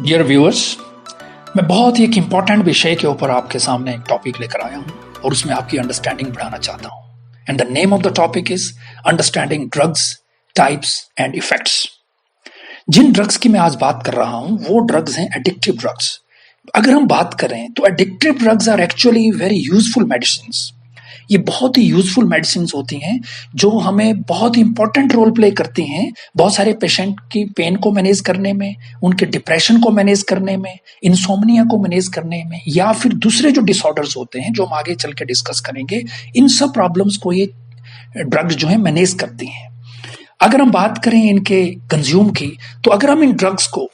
Dear viewers, मैं बहुत ही एक इम्पॉर्टेंट विषय के ऊपर आपके सामने एक टॉपिक लेकर आया हूँ और उसमें आपकी अंडरस्टैंडिंग बढ़ाना चाहता हूँ। And the name of the topic is understanding drugs, types and effects. जिन ड्रग्स की मैं आज बात कर रहा हूँ वो ड्रग्स हैं एडिक्टिव ड्रग्स। अगर हम बात करें तो addictive drugs are actually very useful medicines. ये बहुत ही यूजफुल मेडिसिन्स होती हैं जो हमें बहुत इंपॉर्टेंट रोल प्ले करती हैं बहुत सारे पेशेंट की पेन को मैनेज करने में, उनके डिप्रेशन को मैनेज करने में, इंसोम्निया को मैनेज करने में, या फिर दूसरे जो डिसऑर्डर्स होते हैं जो हम आगे चल के डिस्कस करेंगे, इन सब प्रॉब्लम्स को ये ड्रग्स जो है मैनेज करती हैं। अगर हम बात करें इनके कंज्यूम की, तो अगर हम इन ड्रग्स को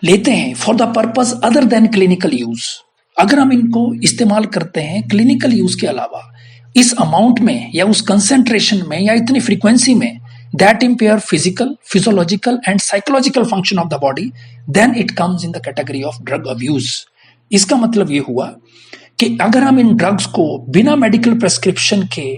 लेते हैं for the purpose other than clinical use, अगर हम इनको इस्तेमाल करते हैं क्लिनिकल यूज के अलावा इस अमाउंट में या उस कंसेंट्रेशन में या इतनी फ्रीक्वेंसी में that impair physical, physiological and psychological function of the body, then it comes in the category of drug abuse. इसका मतलब ये हुआ कि अगर हम इन ड्रग्स को बिना मेडिकल प्रेस्क्रिप्शन के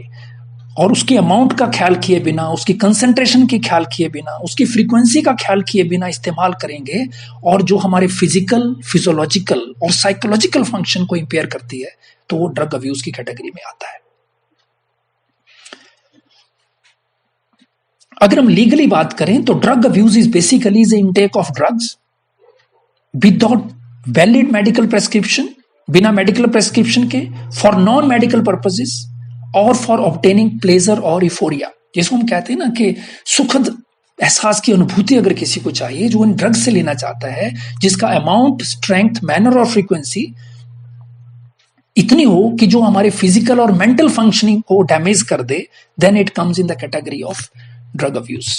और उसके अमाउंट का ख्याल किए बिना, उसकी कंसंट्रेशन की ख्याल किए बिना, उसकी फ्रीक्वेंसी का ख्याल किए बिना इस्तेमाल करेंगे और जो हमारे फिजिकल, फिजियोलॉजिकल और साइकोलॉजिकल फंक्शन को इंपेयर करती है, तो वो ड्रग अब्यूज की कैटेगरी में आता है। अगर हम लीगली बात करें तो drug abuse is basically the intake of drugs without valid medical prescription, बिना मेडिकल प्रेस्क्रिप्शन के, फॉर नॉन मेडिकल पर्पसेस और फॉर ऑब्टेनिंग प्लेजर और इफोरिया, जिसको हम कहते हैं ना कि सुखद एहसास की अनुभूति अगर किसी को चाहिए, जो इन ड्रग्स से लेना चाहता है, जिसका अमाउंट, स्ट्रेंथ, मैनर और फ्रीक्वेंसी इतनी हो कि जो हमारे फिजिकल और मेंटल फंक्शनिंग को डैमेज कर दे, then it comes in the category of drug abuse.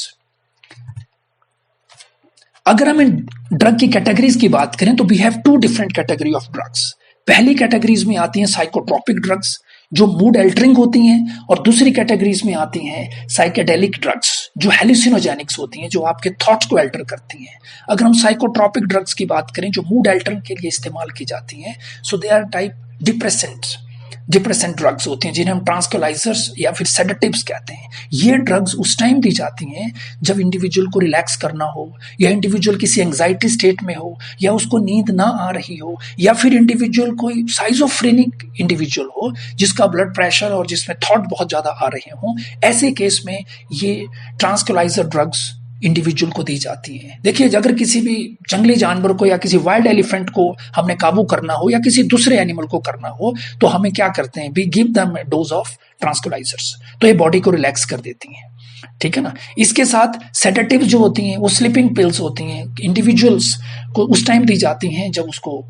अगर हम इन ड्रग की कैटेगरीज की बात करें तो we have two different category of drugs. पहली कैटेगरीज में आती हैं साइकोट्रोपिक ड्रग्स जो मूड अल्टरिंग होती हैं, और दूसरी कैटेगरीज में आती हैं साइकेडेलिक ड्रग्स जो हेलुसिनोजेनिक्स होती हैं, जो आपके थॉट्स को अल्टर करती हैं। अगर हम साइकोट्रोपिक ड्रग्स की बात करें जो मूड अल्टरिंग के लिए इस्तेमाल की जाती हैं, so they are type depressant drugs होती हैं जिन्हें हम ट्रांसक्यूलाइजर्स या फिर सेडेटिव्स कहते हैं। ये ड्रग्स उस टाइम दी जाती हैं जब इंडिविजुअल को रिलैक्स करना हो, या इंडिविजुअल किसी एंग्जाइटी स्टेट में हो, या उसको नींद ना आ रही हो, या फिर इंडिविजुअल कोई साइजोफ्रेनिक इंडिविजुअल हो जिसका ब्लड प्रेशर और जिसमें थॉट बहुत ज्यादा आ रहे हों। ऐसे केस में ये ट्रांसक्यूलाइजर ड्रग्स इंडिविजुअल को दी जाती है। देखिए, अगर किसी भी जंगली जानवर को या किसी वाइल्ड एलिफेंट को हमने काबू करना हो या किसी दूसरे एनिमल को करना हो, तो हमें क्या करते हैं, we give them dose of tranquilizers, तो ये बॉडी को रिलैक्स कर देती हैं। ठीक है ना। इसके साथ सेडेटिव जो होती हैं वो स्लीपिंग पिल्स होती हैं, इंडिविजुअल्स को उस टाइम दी जाती हैं जब उसको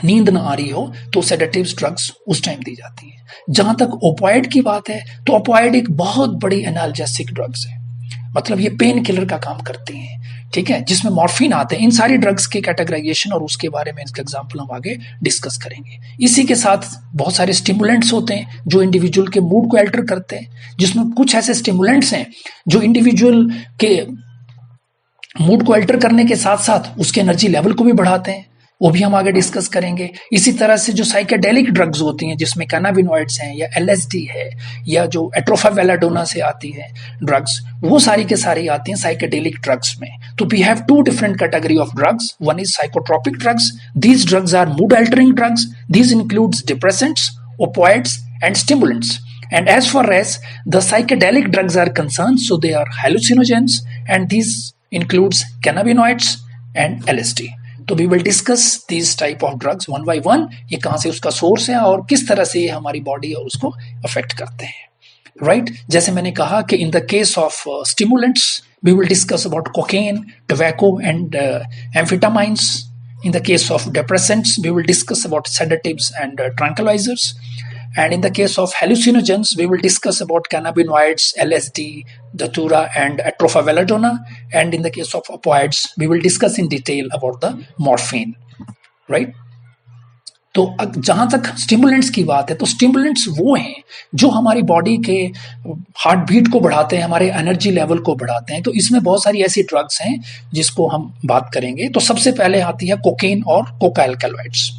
नींद ना आ रही हो, तो सेडेटिव्स ड्रग्स उस टाइम दी जाती हैं। जहां तक ओपिएड की बात है तो ओपिएड एक बहुत बड़ी एनाल्जेसिक ड्रग्स है, मतलब ये पेन किलर का काम करती हैं। ठीक है, जिसमें मॉर्फिन आते हैं। इन सारी ड्रग्स के कैटेगराइजेशन और उसके बारे में इसका एग्जांपल हम आगे डिस्कस करेंगे। इसी के साथ बहुत सारे स्टिमुलेंट्स होते हैं जो इंडिविजुअल के मूड को अल्टर करते हैं, जिसमें कुछ ऐसे स्टिमुलेंट्स हैं जो इंडिविजुअल के मूड को अल्टर करने के साथ साथ उसके एनर्जी लेवल को भी बढ़ाते हैं, वो भी हम आगे डिस्कस करेंगे। इसी तरह से जो साइकेडेलिक ड्रग्स होती हैं जिसमें कैनाबिनॉइड्स हैं या एलएसडी है या जो एट्रोफा वेलाडोना से आती है ड्रग्स, वो सारी के सारी आती हैं साइकेडेलिक ड्रग्स में। तो we have two different category of drugs. One is psychotropic drugs, these drugs are mood altering drugs, these includes depressants, opioids and stimulants. And as far as the psychedelic drugs are concerned, so they are hallucinogens and these includes cannabinoids and LSD. तो we will discuss these type of drugs one by one, ये कहाँ से उसका source है और किस तरह से ये हमारी बॉडी और उसको अफेक्ट करते हैं। राइट, जैसे मैंने कहा कि in the case of stimulants we will discuss about cocaine, tobacco and amphetamines. In the case of depressants, we will discuss about sedatives and tranquilizers. And in the case of hallucinogens, we will discuss about cannabinoids, LSD, datura, and atrofa veladona. And in the case of opioids, we will discuss in detail about the morphine. Right? तो जहां तक stimulants की बात है, तो stimulants वो हैं जो हमारी बॉडी के हार्ट बीट को बढ़ाते हैं, हमारे एनर्जी लेवल को बढ़ाते हैं। तो इसमें बहुत सारी ऐसी ड्रग्स हैं जिसको हम बात करेंगे। तो सबसे पहले आती है कोकेन और कोका अल्कलॉइड्स।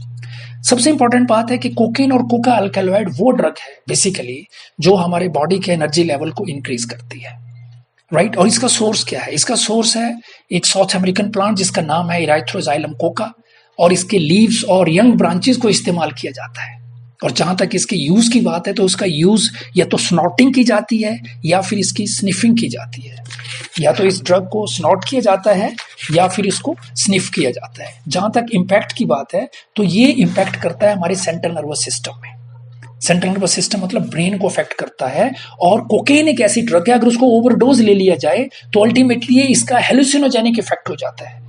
सबसे इंपॉर्टेंट बात है कि कोकेन और कोका अल्कलॉइड वो ड्रग है बेसिकली जो हमारे बॉडी के एनर्जी लेवल को इंक्रीज करती है। राइट। और इसका सोर्स क्या है? इसका सोर्स है एक साउथ अमेरिकन प्लांट जिसका नाम है इराइथ्रोजाइलम कोका, और इसके लीव्स और यंग ब्रांचेस को इस्तेमाल किया जाता है। और जहां तक इसके यूज की बात है तो उसका यूज या तो स्नॉटिंग की जाती है या फिर इसकी स्निफिंग की जाती है। या तो इस ड्रग को स्नॉट किया जाता है या फिर इसको स्निफ किया जाता है। जहां तक इम्पैक्ट की बात है तो ये इम्पैक्ट करता है हमारे सेंट्रल नर्वस सिस्टम में। सेंट्रल नर्वस सिस्टम मतलब ब्रेन को अफेक्ट करता है। और कोकेन एक ऐसी ड्रग है, अगर उसको ओवरडोज ले लिया जाए तो अल्टीमेटली इसका हेलुसिनोजेनिक इफेक्ट हो जाता है।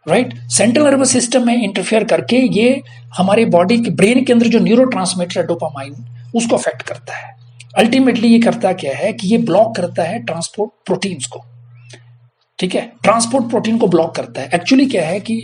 राइट। सेंट्रल नर्वस सिस्टम में इंटरफेयर करके ये हमारे बॉडी के ब्रेन के अंदर जो न्यूरोट्रांसमीटर है डोपामाइन, उसको अफेक्ट करता है। अल्टीमेटली ये करता क्या है कि ये ब्लॉक करता है ट्रांसपोर्ट प्रोटीन्स को। ठीक है, ट्रांसपोर्ट प्रोटीन को ब्लॉक करता है। एक्चुअली क्या है कि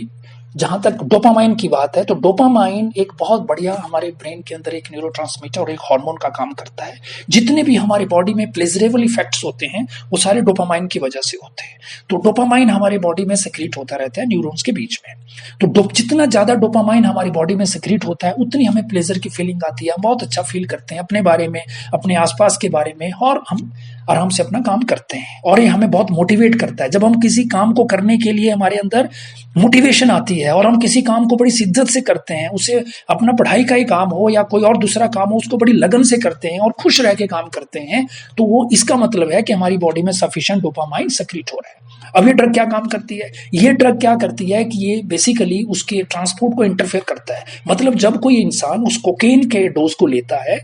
जहां तक डोपामाइन की बात है तो डोपामाइन एक बहुत बढ़िया हमारे ब्रेन के अंदर एक न्यूरोट्रांसमीटर और एक हार्मोन का काम करता है। जितने भी हमारे बॉडी में प्लेजरेबल इफेक्ट्स होते हैं वो सारे डोपामाइन की वजह से होते हैं। तो डोपामाइन हमारे बॉडी में सेक्रीट होता रहता है न्यूरॉन्स के बीच में। तो जितना ज्यादा डोपामाइन हमारी बॉडी में सेक्रीट होता है उतनी हमें प्लेजर की फीलिंग आती है, हम बहुत अच्छा फील करते हैं अपने बारे में, अपने आसपास के बारे में, और हम आराम से अपना काम करते हैं। और ये हमें बहुत मोटिवेट करता है। जब हम किसी काम को करने के लिए हमारे अंदर मोटिवेशन आती है और हम किसी काम को बड़ी शिद्दत से करते हैं, उसे अपना पढ़ाई का ही काम हो या कोई और दूसरा काम हो, उसको बड़ी लगन से करते हैं और खुश रह के काम करते हैं, तो वो इसका मतलब है कि हमारी बॉडी में सफिशिएंट डोपामाइन सक्रिट हो रहा है। अब ये ड्रग क्या काम करती है? ये ड्रग क्या करती है कि ये बेसिकली उसके ट्रांसपोर्ट को इंटरफेयर करता है। मतलब जब कोई इंसान उस कोकेन के डोज को लेता है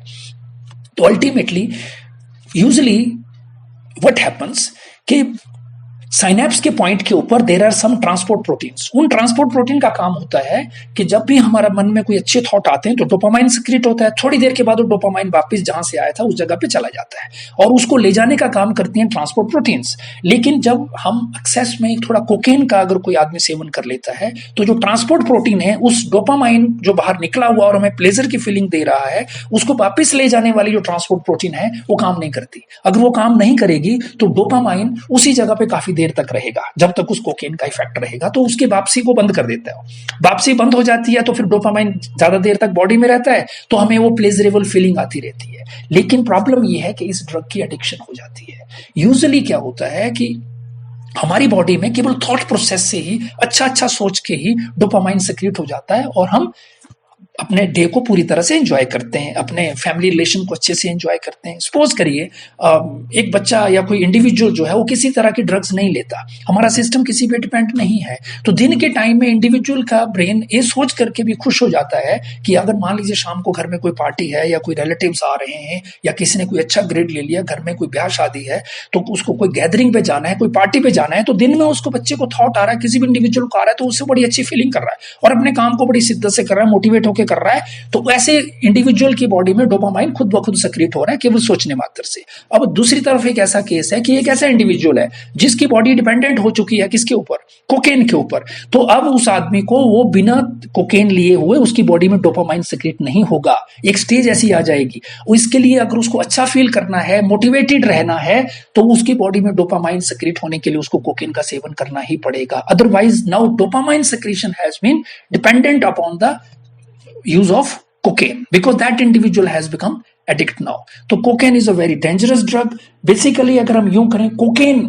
तो अल्टीमेटली यूजुअली व्हाट हैपन्स कि साइनेप्स के पॉइंट के ऊपर there are some transport proteins. उन ट्रांसपोर्ट प्रोटीन का काम होता है कि जब भी हमारा मन में कोई अच्छे थॉट आते हैं तो डोपामाइन सिक्रीट होता है। थोड़ी देर के बाद वो डोपामाइन वापस जहां से आया था उस जगह पे चला जाता है और उसको ले जाने का काम करती हैं ट्रांसपोर्ट प्रोटीन्स। लेकिन जब हम एक्सेस में थोड़ा कोकेन का अगर कोई आदमी सेवन कर लेता है तो जो ट्रांसपोर्ट प्रोटीन है, उस डोपामाइन जो बाहर निकला हुआ और हमें प्लेजर की फीलिंग दे रहा है, उसको वापस ले जाने वाली जो ट्रांसपोर्ट प्रोटीन है वो काम नहीं करती। अगर वो काम नहीं करेगी तो डोपामाइन उसी जगह पे काफी देर तक रहेगा जब तक उस कोकेन का इफेक्ट रहेगा, तो उसकी वापसी को बंद कर देता है। वापसी बंद हो जाती है तो फिर डोपामाइन ज्यादा देर तक बॉडी में रहता है तो हमें वो प्लेजरेबल फीलिंग आती रहती है। लेकिन प्रॉब्लम ये है कि इस ड्रग की एडिक्शन हो जाती है। यूजुअली क्या होता है कि हमारी बॉडी में केवल थॉट प्रोसेस से ही, अच्छा सोच के ही डोपामाइन सिक्रीट हो जाता है और हम अपने डे को पूरी तरह से एंजॉय करते हैं, अपने फैमिली रिलेशन को अच्छे से एंजॉय करते हैं। सपोज करिए एक बच्चा या कोई इंडिविजुअल जो है वो किसी तरह की ड्रग्स नहीं लेता, हमारा सिस्टम किसी पे डिपेंड नहीं है, तो दिन के टाइम में इंडिविजुअल का ब्रेन ये सोच करके भी खुश हो जाता है कि अगर मान लीजिए शाम को घर में कोई पार्टी है या कोई रिलेटिव्स आ रहे हैं या किसी ने कोई अच्छा ग्रेड ले लिया, घर में कोई ब्याह शादी है, तो उसको कोई गैदरिंग पे जाना है, कोई पार्टी पे जाना है, तो दिन में उसको बच्चे को थॉट आ रहा है, किसी भी इंडिविजुअल को आ रहा है, तो उससे बड़ी अच्छी फीलिंग कर रहा है और अपने काम को बड़ी शिद्दत से कर रहा है, मोटिवेट होकर कर रहा है। तो ऐसे इंडिविजुअल की बॉडी में डोपामाइन खुद ब खुद सक्रिएट हो रहा है केवल सोचने मात्र से। अब दूसरी तरफ एक ऐसा केस है कि एक ऐसा इंडिविजुअल है जिसकी बॉडी डिपेंडेंट हो चुकी है किसके ऊपर? कोकेन के ऊपर। तो अब उस आदमी को वो बिना कोकेन लिए हुए उसकी बॉडी में डोपामाइन सक्रिएट नहीं होगा। एक स्टेज ऐसी आ जाएगी, इसके लिए अगर उसको अच्छा फील करना है, मोटिवेटेड रहना है, तो उसकी बॉडी में डोपामाइन सक्रिएट होने के लिए उसको कोकेन का सेवन करना ही पड़ेगा। Otherwise now dopamine secretion has been dependent upon the use of cocaine because that individual has become addict now. तो cocaine is a very dangerous drug. Basically अगर हम यूं करें, कोकेन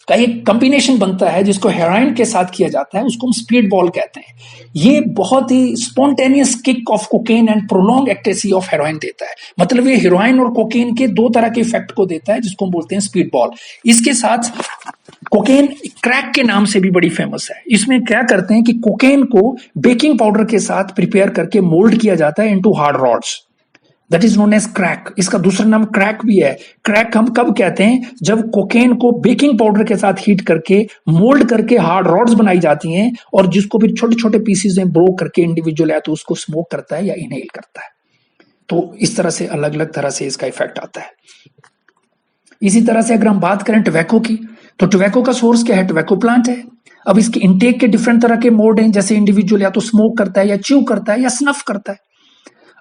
का एक कॉम्बिनेशन बनता है जिसको हेरोइन के साथ किया जाता है, उसको हम स्पीड बॉल कहते हैं। ये बहुत ही spontaneous kick of cocaine and prolong ecstasy of heroin देता है। मतलब ये हेरोइन और कोकेन के दो तरह के इफेक्ट को देता है जिसको हम बोलते हैं स्पीड बॉल। इसके साथ कोकेन क्रैक के नाम से भी बड़ी फेमस है। इसमें क्या करते हैं कि कोकेन को बेकिंग पाउडर के साथ प्रिपेयर करके मोल्ड किया जाता है into hard rods, that is known as crack. इसका दूसरा नाम क्रैक भी है। क्रैक हम कब कहते हैं? जब कोकेन को बेकिंग पाउडर के साथ हीट करके मोल्ड करके हार्ड रॉड्स बनाई जाती हैं और जिसको फिर छोटे छोटे पीसेस में ब्रो करके इंडिविजुअल है तो उसको स्मोक करता है या इनहेल करता है। तो इस तरह से अलग अलग तरह से इसका इफेक्ट आता है। इसी तरह से अगर हम बात करें टोबैको की, तो टोबैको का सोर्स क्या है? टोबैको प्लांट है। अब इसके इंटेक के डिफरेंट तरह के मोड हैं, जैसे इंडिविजुअल या तो स्मोक करता है या च्यू करता है या स्नफ करता है।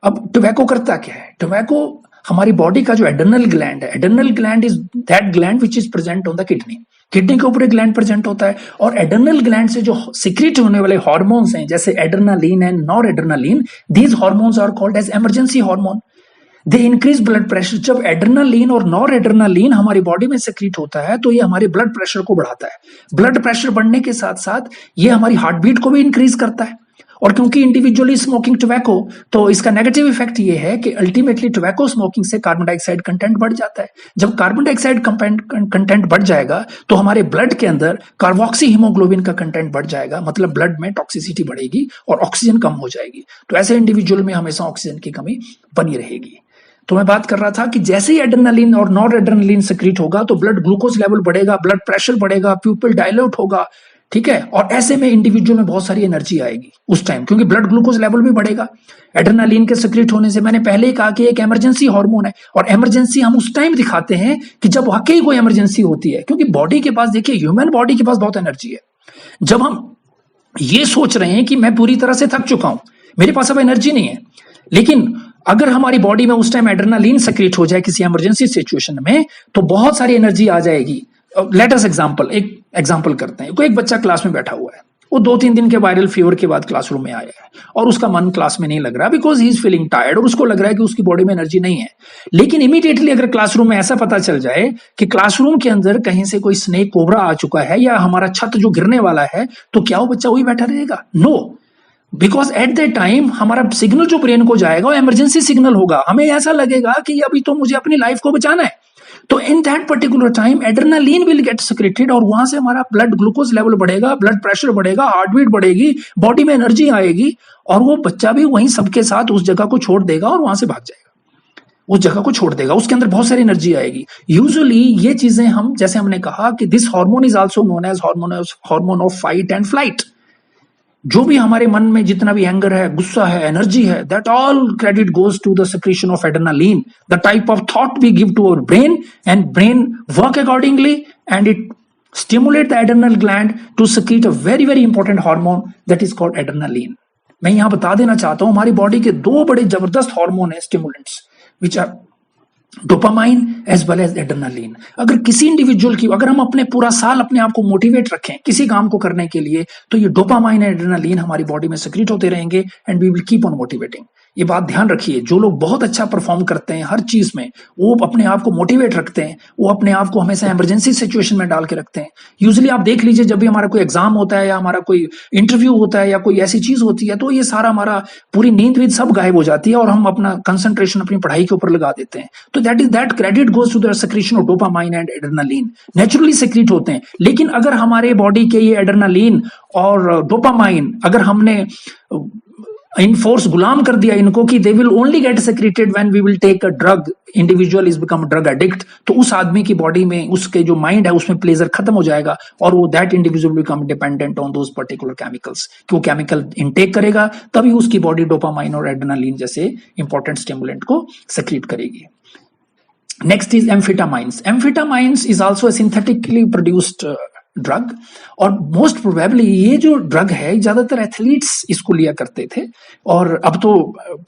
अब टोबैको करता क्या है? टोबैको हमारी बॉडी का जो एडर्नल ग्लैंड है, adrenal gland is that gland which is present on the kidney. Kidney के ऊपर एक ग्लैंड प्रेजेंट होता है और एडर्नल ग्लैंड से जो सिक्रीट होने वाले हार्मोन्स हैं जैसे adrenaline and nor adrenaline, these hormones are called as emergency hormone. They increase blood pressure. जब एड्रेनालिन और नॉर एड्रेनालिन हमारी बॉडी में सेक्रीट होता है तो ये हमारे ब्लड प्रेशर को बढ़ाता है। ब्लड प्रेशर बढ़ने के साथ साथ ये हमारी हार्ट बीट को भी इंक्रीज करता है। और क्योंकि इंडिविजुअली स्मोकिंग टोबैको, तो इसका नेगेटिव इफेक्ट ये है कि अल्टीमेटली टोबैको स्मोकिंग से कार्बन डाइऑक्साइड कंटेंट बढ़ जाता है। जब कार्बन डाइऑक्साइड कंटेंट बढ़ जाएगा तो हमारे ब्लड के अंदर कार्बोक्सी हीमोग्लोबिन का कंटेंट बढ़ जाएगा, मतलब ब्लड में टॉक्सिसिटी बढ़ेगी और ऑक्सीजन कम हो जाएगी। तो ऐसे इंडिविजुअल में हमेशा ऑक्सीजन की कमी बनी रहेगी। तो मैं बात कर रहा था कि जैसे ही एड्रेनालिन और नॉर एड्रेनालिन सेक्रीट होगा तो ब्लड ग्लूकोज लेवल बढ़ेगा, ब्लड प्रेशर बढ़ेगा, प्यूपिल डायलेट होगा, ठीक है। और ऐसे में इंडिविजुअल में बहुत सारी एनर्जी आएगी उस टाइम, क्योंकि ब्लड ग्लूकोज लेवल भी बढ़ेगा एड्रेनालिन के सेक्रेट होने से। मैंने पहले ही कहा कि एक इमरजेंसी हार्मोन है, और इमरजेंसी हम उस टाइम दिखाते हैं कि जब वाकई कोई इमरजेंसी होती है, क्योंकि बॉडी के पास, देखिए ह्यूमन बॉडी के पास बहुत एनर्जी है। जब हम ये सोच रहे हैं कि मैं पूरी तरह से थक चुका हूं, मेरे पास अब एनर्जी नहीं है, लेकिन अगर हमारी बॉडी में उस टाइम एड्रेनालिन सेक्रेट हो जाए किसी इमरजेंसी सिचुएशन में, तो बहुत सारी एनर्जी आ जाएगी। लेट अस एक एग्जांपल करते हैं। कोई एक बच्चा क्लास में बैठा हुआ है, वो 2-3 दिन के वायरल फीवर के बाद क्लासरूम में आया है और उसका मन क्लास में नहीं लग रहा because he is feeling tired, और उसको लग रहा है कि उसकी बॉडी में एनर्जी नहीं है। लेकिन इमीडिएटली अगर क्लासरूम में ऐसा पता चल जाए कि क्लासरूम के अंदर कहीं से कोई स्नेक कोबरा आ चुका है या हमारा छत जो गिरने वाला है, तो क्या वो बच्चा वही बैठा रहेगा? No, because at that time हमारा सिग्नल जो ब्रेन को जाएगा वो इमरजेंसी सिग्नल होगा। हमें ऐसा लगेगा कि अभी तो मुझे अपनी लाइफ को बचाना है। तो in that particular time adrenaline will get secreted, और वहां से हमारा ब्लड ग्लूकोज लेवल बढ़ेगा, ब्लड प्रेशर बढ़ेगा, हार्ट बीट बढ़ेगी, बॉडी में एनर्जी आएगी, और वो बच्चा भी वहीं सबके साथ उस जगह को छोड़ देगा और वहां से भाग जाएगा, उस जगह को छोड़ देगा। उसके अंदर बहुत सारी एनर्जी आएगी। यूजुअली ये चीजें हम, जैसे हमने कहा कि this hormone is also known as hormone of fight and flight. जो भी हमारे मन में जितना भी एंगर है, गुस्सा है, एनर्जी है, that all credit goes to the secretion of adrenaline, the type of thought we give to our brain, and brain work accordingly, and it stimulate the adrenal gland to secrete a very very important hormone that is called adrenaline. मैं यहां बता देना चाहता हूं, हमारी body के 2 बड़े जबरदस्त हार्मोन है, stimulants, which are dopamine as well as adrenaline. अगर किसी इंडिविजुअल की, अगर हम अपने पूरा साल अपने आप को मोटिवेट रखें किसी काम को करने के लिए, तो ये डोपामाइन एंड एड्रेनालिन हमारी बॉडी में सेक्रेट होते रहेंगे, and we will keep on motivating. ये बात ध्यान रखिए, जो लोग बहुत अच्छा परफॉर्म करते हैं हर चीज में, वो अपने आप को मोटिवेट रखते हैं, वो अपने आप को हमेशा इमरजेंसी सिचुएशन में डाल के रखते हैं। यूजुअली आप देख लीजिए, जब भी हमारा कोई एग्जाम होता है या हमारा कोई इंटरव्यू होता है या कोई ऐसी चीज होती है, तो ये सारा हमारा पूरी नींद वींद सब गायब हो जाती है और हम अपना कंसंट्रेशन अपनी पढ़ाई के ऊपर लगा देते हैं। तो that credit goes to the secretion of dopamine and adrenaline. Naturally secrete होते हैं, लेकिन अगर हमारे बॉडी के ये एड्रेनालिन और डोपामाइन, अगर हमने इनफोर्स गुलाम कर दिया इनको कि they will only get secreted when we will take a drug, individual is become drug addict, तो उस आदमी की बॉडी में, उसके जो माइंड है उसमें प्लेजर खत्म हो जाएगा, और वो that individual become dependent on those particular chemicals, कि वो केमिकल इनटेक करेगा, तभी उसकी बॉडी डोपामाइन और एड्रेनालिन जैसे इंपॉर्टेंट स्टिमुलेंट को सेक्रेट करेगी। Next is amphetamines. Amphetamines is also a synthetically produced drug, और मोस्ट प्रोबेबली ये जो ड्रग है ज्यादातर एथलीट्स इसको लिया करते थे, और अब तो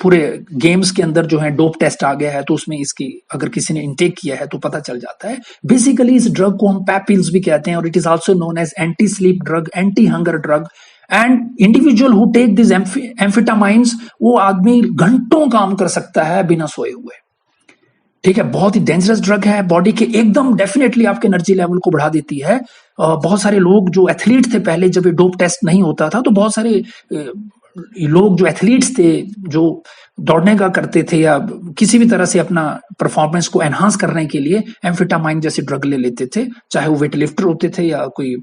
पूरे गेम्स के अंदर जो है डोप टेस्ट आ गया है, तो उसमें इसकी अगर किसी ने इनटेक किया है तो पता चल जाता है। बेसिकली इस ड्रग को हम पैपिल्स भी कहते हैं, और it is also known as anti sleep drug, anti hunger drug. And individual who take this amphetamines, वो आदमी घंटों काम कर सकता है बिना सोए हुए, ठीक है। बहुत ही डेंजरस ड्रग है, बॉडी के एकदम डेफिनेटली आपके एनर्जी लेवल को बढ़ा देती है। बहुत सारे लोग जो एथलीट थे पहले, जब ये डोप टेस्ट नहीं होता था, तो बहुत सारे लोग जो एथलीट्स थे, जो दौड़ने का करते थे या किसी भी तरह से अपना परफॉर्मेंस को एनहांस करने के लिए एम्फेटामाइन जैसे ड्रग ले लेते थे, चाहे वो वेट लिफ्टर होते थे या कोई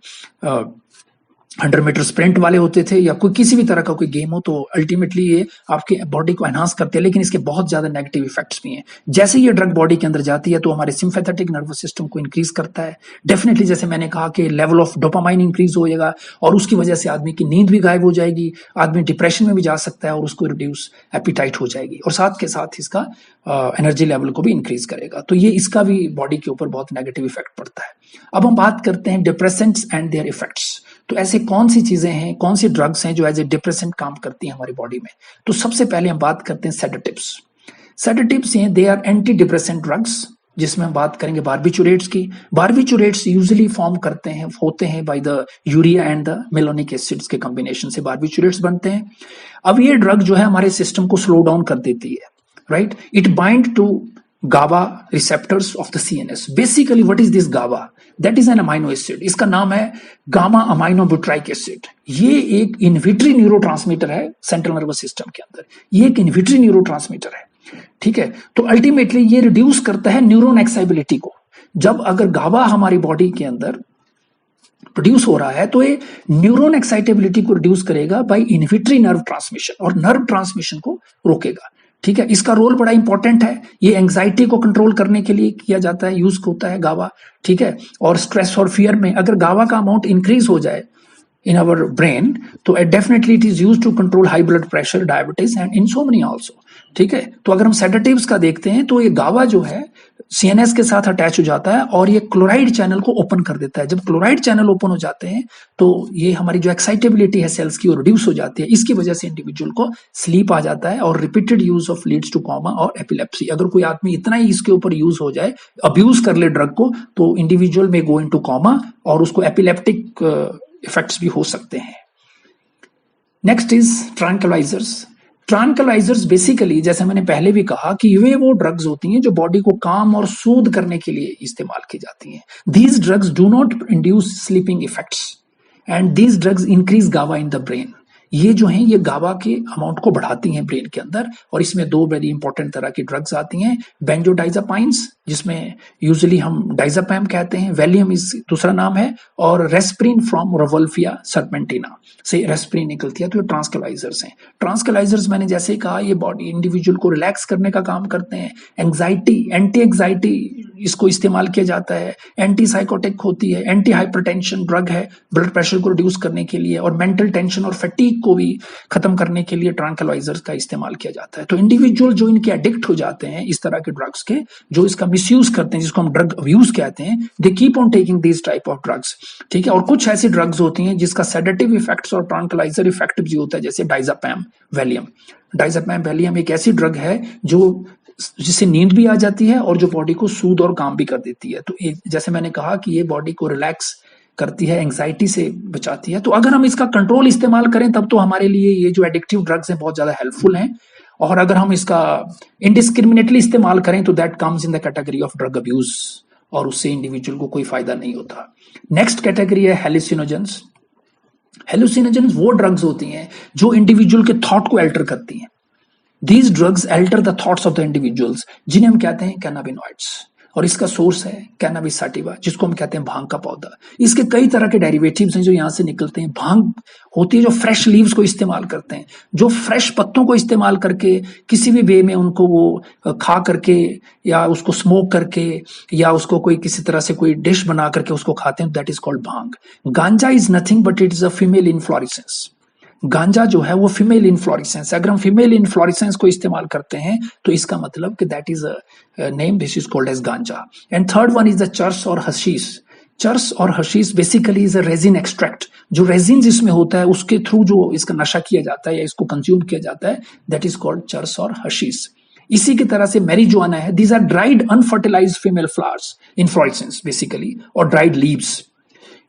100 मीटर स्प्रिंट वाले होते थे या कोई किसी भी तरह का कोई गेम हो, तो अल्टीमेटली ये आपके बॉडी को एनहांस करते हैं, लेकिन इसके बहुत ज्यादा नेगेटिव इफेक्ट्स भी हैं। जैसे ये ड्रग बॉडी के अंदर जाती है तो हमारे सिंपैथेटिक नर्वस सिस्टम को इंक्रीज करता है। डेफिनेटली जैसे मैंने कहा कि लेवल ऑफ डोपामाइन इंक्रीज हो जाएगा, और उसकी वजह से आदमी की नींद भी गायब हो जाएगी, आदमी डिप्रेशन में भी जा सकता है, और उसको रिड्यूस एपिटाइट हो जाएगी, और साथ के साथ इसका एनर्जी लेवल को भी इंक्रीज करेगा। तो ये इसका भी बॉडी के ऊपर बहुत नेगेटिव इफेक्ट पड़ता है। अब हम बात करते हैं डिप्रेसेंट्स एंड देयर इफेक्ट्स। तो ऐसे कौन सी चीजें हैं, कौन सी ड्रग्स हैं जो एज ए डिप्रेसेंट काम करती हैं हमारी बॉडी में? तो सबसे पहले हम बात करते हैं सेडेटिव्स। सेडेटिव्स हैं, they are anti depressant drugs, जिसमें हम बात करेंगे बार्बिचुरेट्स की। बार्बिचुरेट्स यूजुअली फॉर्म होते हैं by the urea and the malonic acids के कॉम्बिनेशन से बार्बिचुरेट्स बनते हैं। अब ये ड्रग जो है हमारे सिस्टम को स्लो डाउन कर देती है, right? It bind to GABA receptors of the CNS. Basically, what is this GABA? That is an amino acid. इसका नाम है गामा अमाइनो बुट्राइक एसिड। ये एक इनविट्री न्यूरोट्रांसमीटर है सेंट्रल नर्वस सिस्टम के अंदर। ये एक इनविट्री न्यूरोट्रांसमीटर है, ठीक है। तो अल्टीमेटली ये रिड्यूस करता है न्यूरॉन एक्साइबिलिटी को। जब अगर गाबा हमारी बॉडी के अंदर प्रोड्यूस हो रहा है तो ये न्यूरॉन एक्साइटेबिलिटी को रिड्यूस करेगा बाय इनहिबिटरी नर्व ट्रांसमिशन, और नर्व ट्रांसमिशन को रोकेगा, ठीक है। इसका रोल बड़ा इंपॉर्टेंट है। ये एंजाइटी को कंट्रोल करने के लिए किया जाता है, यूज होता है गाबा, ठीक है। और स्ट्रेस और फियर में अगर गाबा का अमाउंट इंक्रीज हो जाए in our brain, तो definitely it is used to control high blood pressure, diabetes and insomnia also, ठीक है। तो अगर हम सेडेटिव्स का देखते हैं तो ये गावा जो है सीएनएस के साथ अटैच हो जाता है और ये क्लोराइड चैनल को ओपन कर देता है। जब क्लोराइड चैनल ओपन हो जाते हैं तो ये हमारी जो एक्साइटेबिलिटी है सेल्स की वो रिड्यूस हो जाती है। इसकी वजह से इंडिविजुअल को स्लीप आ जाता है और repeated use of leads two comma और एपिलेप्सी। अगर कोई आदमी इतना ही इसके ऊपर यूज हो जाए, अब्यूज कर ले ड्रग को, तो इंडिविजुअल में गो इनटू कॉमा और उसको एपिलेप्टिक इफेक्ट्स भी हो सकते हैं। Next is tranquillisers. Tranquillisers basically जैसे मैंने पहले भी कहा कि ये वो ड्रग्स होती हैं जो बॉडी को काम और सूद करने के लिए इस्तेमाल की जाती हैं। These drugs do not induce sleeping effects and these drugs increase GABA in the brain. ये जो हैं ये गाबा के अमाउंट को बढ़ाती हैं ब्रेन के अंदर। और इसमें दो वेरी इंपॉर्टेंट तरह की ड्रग्स आती हैं, बेंजोडाइजापाइन्स जिसमें यूजुअली हम डाइजापैम कहते हैं, वैलियम इस दूसरा नाम है, और रेस्प्रिन फ्रॉम रोवल्फिया सर्पेंटिना से रेस्प्रिन निकलती है। तो ये ट्रांसक्विलाइजर्स हैं। ट्रांसक्विलाइजर्स मैंने जैसे कहा ये बॉडी इंडिविजुअल को रिलैक्स करने का काम करते हैं। एंग्जाइटी, एंटी एंग्जाइटी इसको इस्तेमाल किया जाता है। एंटी साइकोटिक होती है, एंटी हाइपरटेंशन ड्रग है ब्लड प्रेशर को रिड्यूस करने के लिए, और मेंटल टेंशन और फटीग को भी खत्म करने के लिए ट्रैंक्विलाइजर्स का इस्तेमाल किया जाता है। तो इंडिविजुअल जो इनके एडिक्ट हो जाते हैं इस तरह के ड्रग्स के, जो इसका मिसयूज करते हैं, जिसको हम ड्रग अब्यूज कहते हैं, they keep on taking this type of drugs, ठीक है। और कुछ ऐसी ड्रग्स होती हैं जिसका सेडेटिव इफेक्ट्स और ट्रैंक्विलाइजर इफेक्ट भी होता है, जैसे डाइजापैम वैलियम। डाइजापैम वैलियम एक ऐसी ड्रग है जो जिससे नींद भी आ जाती है और जो बॉडी को सूद और काम भी कर देती है। तो जैसे मैंने कहा कि ये बॉडी को रिलैक्स करती है, एंग्जाइटी से बचाती है। तो अगर हम इसका कंट्रोल इस्तेमाल करें तब तो हमारे लिए ये जो एडिक्टिव ड्रग्स हैं बहुत ज्यादा हेल्पफुल हैं। और अगर हम इसका इनडिस्क्रिमिनेटली इस्तेमाल करें तो that comes in the category of drug abuse, और उससे इंडिविजुअल को कोई फायदा नहीं होता। नेक्स्ट कैटेगरी है हेलुसिनोजेंस। हेलुसिनोजेंस वो ड्रग्स होती हैं जो इंडिविजुअल के थॉट को अल्टर करती हैं। These drugs alter the thoughts of the individuals, जिन्हें हम कहते हैं कैनाबिनॉइड्स, और इसका सोर्स है कैनाबिस सैटिवा, जिसको हम कहते हैं भांग का पौधा। इसके कई तरह के डेरिवेटिव्स हैं जो यहाँ से निकलते हैं। भांग होती है जो फ्रेश लीव्स को इस्तेमाल करते हैं, जो फ्रेश पत्तों को इस्तेमाल करके किसी भी वे में उनको वो खा करके या उसको स्मोक करके या उसको कोई किसी तरह से कोई डिश बना करके उसको खाते हैं, दैट इज कॉल्ड भांग। गांजा is nothing but it is a female inflorescence. गांजा जो है वो फीमेल इन्फ्लोरेसेंस। अगर हम फीमेल इन्फ्लोरेसेंस को इस्तेमाल करते हैं तो इसका मतलब कि that is a name, this is called as ganja. And third one is the charas और हशीश। चर्स और hashish basically is a resin extract. जो रेजिन इसमें होता है उसके थ्रू जो इसका नशा किया जाता है या इसको कंज्यूम किया जाता है, दैट इज कॉल्ड चर्स और हशीश। इसी की तरह से मैरिजुआना है, these are dried unfertilised female flowers, inflorescence basically, और ड्राइड लीव्स।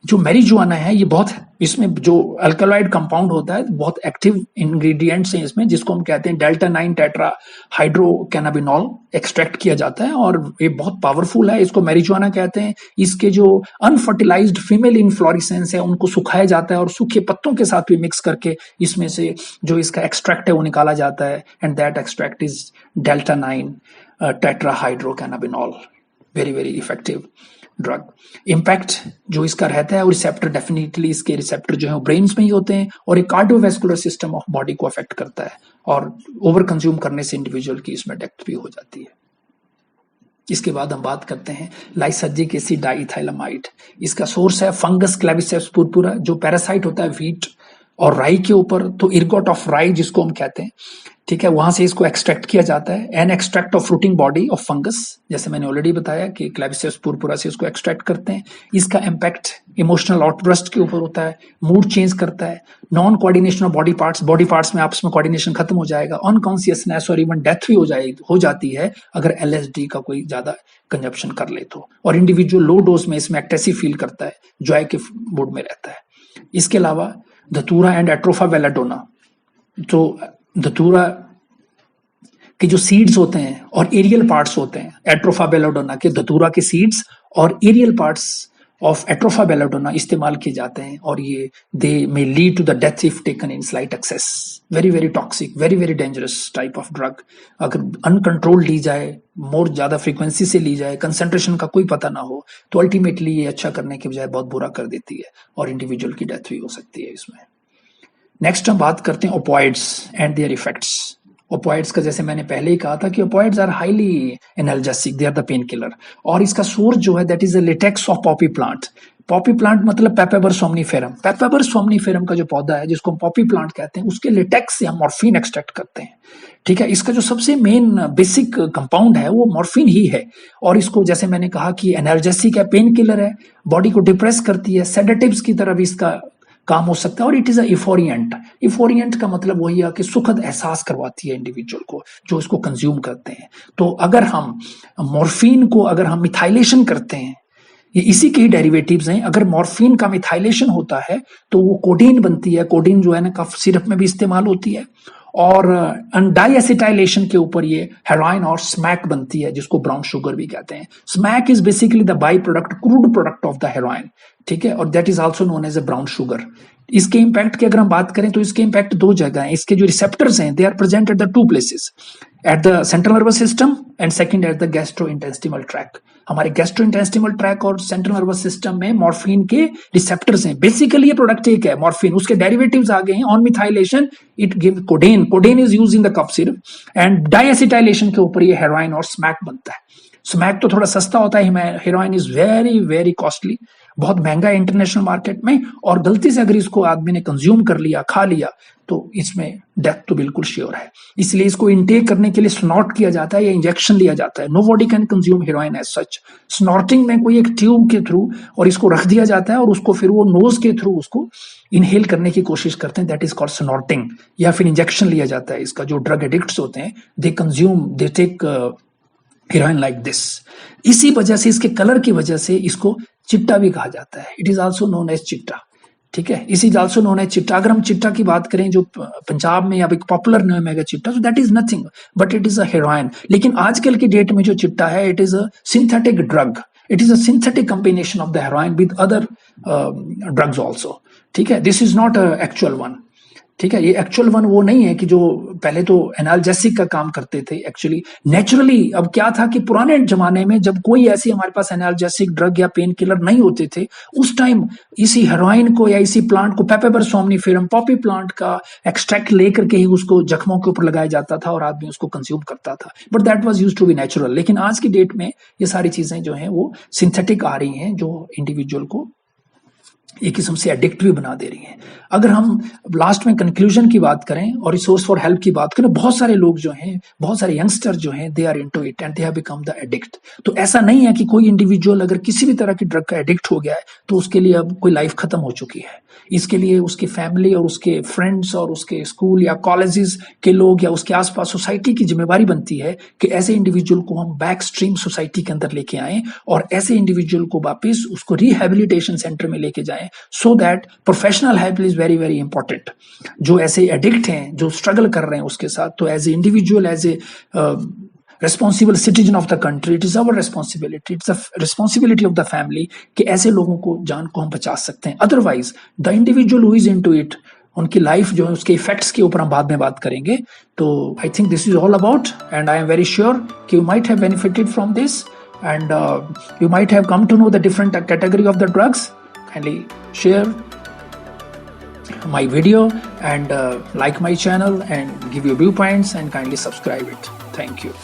जो मैरिजुआना है ये बहुत, इसमें जो अल्कलॉइड कंपाउंड होता है, बहुत एक्टिव इंग्रेडिएंट्स हैं इसमें, जिसको हम कहते हैं डेल्टा 9 टेट्रा हाइड्रोकैनाबिनॉल एक्सट्रैक्ट किया जाता है, और ये बहुत पावरफुल है। इसको मैरिजुआना कहते हैं। इसके जो अनफर्टिलाइज्ड फीमेल इन्फ्लोरेसेंस है उनको सुखाया जाता है और सूखे पत्तों के साथ भी मिक्स करके इसमें से जो इसका एक्सट्रैक्ट है वो निकाला जाता है, and that extract is delta 9 tetra hydrocannabinol. Very very effective drug. Impact जो इसका रहता है, और रिसेप्टर डेफिनेटली इसके रिसेप्टर जो है वो ब्रेन्स में ही होते हैं, और एक कार्डियोवैस्कुलर सिस्टम ऑफ बॉडी को अफेक्ट करता है, और ओवर कंज्यूम करने से इंडिविजुअल की इसमें डेथ भी हो जाती है। इसके बाद हम बात करते हैं लाइसर्जिक एसिड डाइइथाइलामाइड। इसका सोर्स है फंगस क्लेविसेप्स पुरपुरा, जो पैरासाइट होता है व्हीट और राई के ऊपर। तो इर्गोट ऑफ राई जिसको हम कहते हैं, ठीक है, वहां से इसको एक्सट्रैक्ट किया जाता है। An extract of fruiting body of fungus, जैसे मैंने ऑलरेडी बताया कि क्लेविसेप्स पुरपुरा से इसको एक्सट्रैक्ट करते हैं। इसका इम्पैक्ट इमोशनल आउटबर्स्ट के ऊपर होता है, मूड चेंज करता है, non coordination of body parts में आपस में कोऑर्डिनेशन खत्म हो जाएगा, अनकॉन्शियसनेस और इवन डेथ भी हो जाती है अगर एलएसडी का कोई ज्यादा कंजप्शन कर ले तो। और इंडिविजुअल लो डोज में इसमें एक्टेसिव फील करता है, जॉय के मूड में रहता है। इसके अलावा धतूरा एंड एट्रोफा वेलाडोना, जो धतूरा कि जो सीड्स होते हैं और एरियल पार्ट्स होते हैं एट्रोफा बेलाडोना के, धतूरा के सीड्स और aerial parts of atropa belladonna इस्तेमाल किए जाते हैं, और ये they may lead to the death if taken in slight excess. Very very toxic, very very dangerous type of drug. अगर अनकंट्रोल ली जाए, मोर ज्यादा फ्रीक्वेंसी से ली जाए, कंसंट्रेशन का कोई पता ना हो, तो अल्टीमेटली ये अच्छा करने के बजाय बहुत बुरा कर देती है और इंडिविजुअल की डेथ भी हो सकती है इसमें। नेक्स्ट हम बात करते हैं opioids and their effects. Opioids का जैसे मैंने पहले ही कहा था कि opioids are highly analgesic, they are the pain killer, और इसका सोर्स जो है that is the latex of poppy plant. Poppy plant मतलब पेपेबर सोमनीफेरम। पेपेबर सोमनीफेरम का जो पौधा है जिसको हम पॉपी प्लांट कहते हैं, उसके लेटेक्स से हम मॉर्फिन एक्सट्रैक्ट करते हैं। ठीक है, इसका जो सबसे मेन बेसिक कंपाउंड है वो मॉर्फिन ही है, और इसको जैसे मैंने कहा कि एनाल्जेसिक है, पेन किलर है, बॉडी को डिप्रेस करती है, सेडेटिव्स की तरह भी इसका काम हो सकता है, और इट इज अ इफोरियंट। इफोरियंट का मतलब वही है कि सुखद एहसास करवाती है इंडिविजुअल को जो इसको कंज्यूम करते हैं। तो अगर हम मॉर्फिन को अगर हम मिथाइलेशन करते हैं, ये इसी के ही डेरिवेटिव्स हैं, अगर मॉर्फिन का मिथाइलेशन होता है तो वो कोडीन बनती है। कोडीन जो है ना कफ सिरप में भी इस्तेमाल होती है, और डाईएसिटाइलेशन के ऊपर ये हेरोइन और स्मैक बनती है, जिसको ब्राउन शुगर भी कहते हैं। Smack is basically the by product, crude product of the heroin. ठीक है, और that is also known as a brown sugar. इसके इम्पैक्ट की अगर हम बात करें तो इसके इम्पैक्ट दो जगह हैं। इसके जो रिसेप्टर्स हैं they are present at the two places, at the central nervous system and second at the gastrointestinal tract. हमारे गैस्ट्रोइंटेस्टिनल ट्रैक और सेंट्रल नर्वस सिस्टम में मॉर्फिन के रिसेप्टर्स हैं। बेसिकली ये प्रोडक्ट एक है मॉर्फिन, उसके डेरिवेटिव्स आ गए हैं। On methylation it give codeine, codeine is used in the cough syrup, and diacetylation के ऊपर ये हेरोइन और स्मैक बनता है। स्मैक तो थोड़ा सस्ता होता है, heroin is very very costly, बहुत महंगा है इंटरनेशनल मार्केट में, और गलती से अगर इसको आदमी ने कंज्यूम कर लिया, खा लिया, तो इसमें डेथ तो बिल्कुल श्योर है। इसलिए इसको इनटेक करने के लिए स्नॉट किया जाता है या इंजेक्शन लिया जाता है। No body can consume heroin as such. Snorting में कोई एक ट्यूब के थ्रू और इसको रख दिया जाता है, और उसको फिर वो नोज के थ्रू उसको इनहेल करने की कोशिश करते हैं, दैट इज कॉल्ड स्नॉटिंग। या फिर इंजेक्शन लिया जाता है इसका। जो ड्रग एडिक्ट्स होते हैं they consume, they take heroin like this. इसी वजह से, इसके कलर की वजह से इसको चिट्टा भी कहा जाता है। It is also known as chitta. ठीक है, इस इज आल्सो नोन एज चिट्टा। अगर हम चिट्टा की बात करें जो पंजाब में अब एक पॉपुलर नेम है चिट्टा, तो that is nothing but it is a heroin. लेकिन आजकल की डेट में जो चिट्टा है it is a synthetic drug, it is a synthetic combination of the heroin with other drugs also. ठीक है, this is not actual one. ठीक है, ये एक्चुअल वन वो नहीं है कि जो पहले तो एनाल्जेसिक का काम करते थे एक्चुअली नेचुरली। अब क्या था कि पुराने जमाने में जब कोई ऐसी हमारे पास एनाल्जेसिक ड्रग या पेन किलर नहीं होते थे, उस टाइम इसी हेरोइन को या इसी प्लांट को, पेपेबर सोमनीफेरम पॉपी प्लांट का एक्सट्रैक्ट लेकर के ही उसको जख्मों के ऊपर लगाया जाता था और आदमी उसको कंज्यूम करता था, but that was used to be natural. लेकिन आज की डेट में ये सारी चीजें जो हैं वो सिंथेटिक आ रही हैं, जो इंडिविजुअल को एक किस्म से एडिक्ट भी बना दे रही हैं। अगर हम लास्ट में कंक्लूजन की बात करें और रिसोर्स फॉर हेल्प की बात करें, बहुत सारे लोग जो हैं, बहुत सारे यंगस्टर जो हैं, they are into it and they have become the addict. तो ऐसा नहीं है कि कोई इंडिविजुअल अगर किसी भी तरह की ड्रग का एडिक्ट हो गया है तो उसके लिए अब कोई लाइफ खत्म हो चुकी है। इसके लिए उसकी फैमिली और उसके फ्रेंड्स और उसके स्कूल या कॉलेजेस के लोग या उसके आसपास सोसाइटी की जिम्मेवारी बनती है कि ऐसे इंडिविजुअल को हम बैक स्ट्रीम सोसाइटी के अंदर लेके आए और ऐसे इंडिविजुअल को वापस उसको रिहेबिलिटेशन सेंटर में लेके जाएं, so that professional help is very very important. जो ऐसे एडिक्ट हैं, जो स्ट्रगल कर रहे हैं उसके साथ, तो as a individual, as a responsible citizen of the country, it is our responsibility, it's a responsibility of the family कि ऐसे लोगों को जान को हम बचा सकते हैं। Otherwise the individual who is into it, उनकी लाइफ जो है उसके इफेक्ट्स के ऊपर हम बाद में बात करेंगे। तो I think this is all about, and I am very sure कि you might have benefited from this and you might have come to know the different category of the drugs. Kindly share my video and like my channel and give your viewpoints and kindly subscribe it. Thank you.